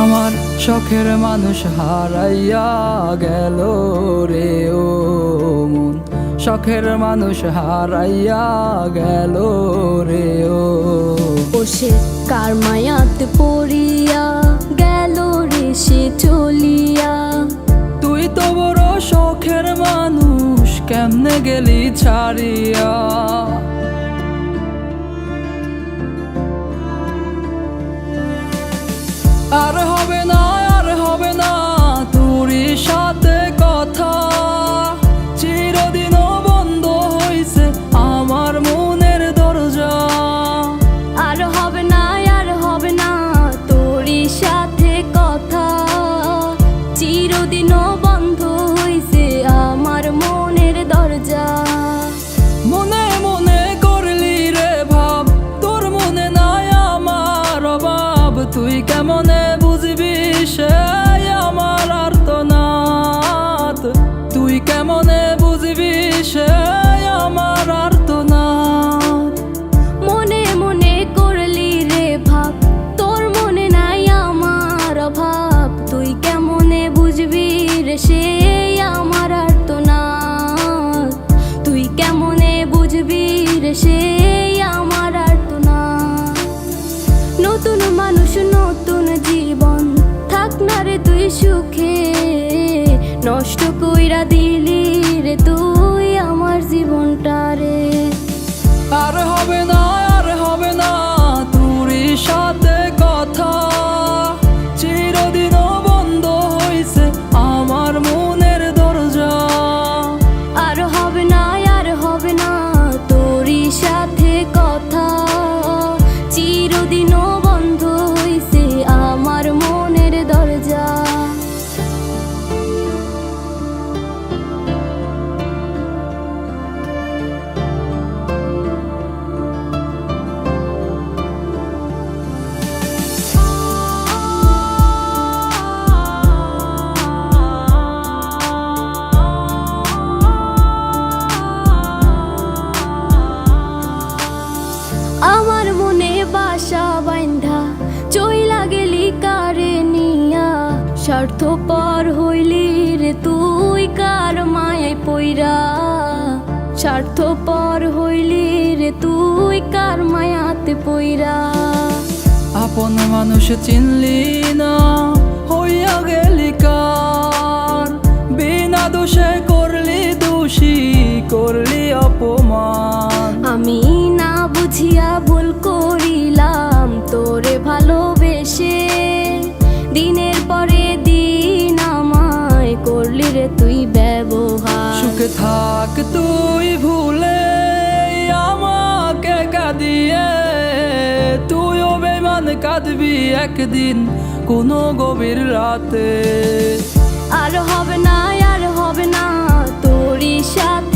আমার শখের মানুষ হারাইয়া গেল রে ও মন, শখের মানুষ হারাইয়া গেল রে ও। সে কার মায়াতে পড়িয়া গেল রে সে চলিয়া। তুই তো বড় শখের মানুষ, কেমনে গেলি ছাড়িয়া। আর হবে না, আর হবে না তোরই সাথে কথা, চিরদিনও বন্ধ হইছে আমার মনের দরজা। আর হবে না, আর হবে না তোরই সাথে কথা, চিরদিনও বন্ধ হইছে আমার মনের দরজা। মনে মনে করলি রে ভাব, তোর মনে নাই আমার অভাব। তুই কেমনে বুঝবি সে আমার আর্তনাদ, তুই কেমনে বুঝবি সে আমার আর্তনাদ। মনে মনে করলি রে ভাব, তোর মনে নাই আমার অভাব। তুই কেমনে বুঝবি রে সে আমার আর্তনাদ, তুই কেমনে বুঝবি রে সে আমার আর্তনাদ। নতুন মানুষ নতুন জীবন, থাক না রে তুই সুখে, নষ্ট কইরা দিলি রে তুই আমার জীবনটা রে। আর হবে না, আর হবে না তোরই সাথে কথা, চিরদিনও বন্ধ হইছে আমার মনের দরজা। আর হবে না, আর হবে না তোরই সাথে কথা, চিরদিনও বন্ধ হইছে আমার মনের দরজা। আমার মনে বাসা বাইন্ধা চইলা গেলি কারে নিয়া, স্বার্থপর হইলি রে তুই কার মায়ায় পইরা। স্বার্থপর হইলি রে তুই কার মায়াতে পইরা। আপন মানুষ চিনলি না, হইয়া গেলি কার। বিনা দোষে করলি দোষী, করলি অপমান। আমি না বুঝিয়া ভুল করিলাম তোরে ভালোবেসে, দিনের পরে দিন আমায় করলি রে তুই ব্যবহার। সুখে থাক তুই ভুলে আমাকে কাঁদিয়ে, তুইও বেমান কাঁদবি একদিন কোনো গভীর রাতে। আর হবে না, আর হবে না তোরই সাথে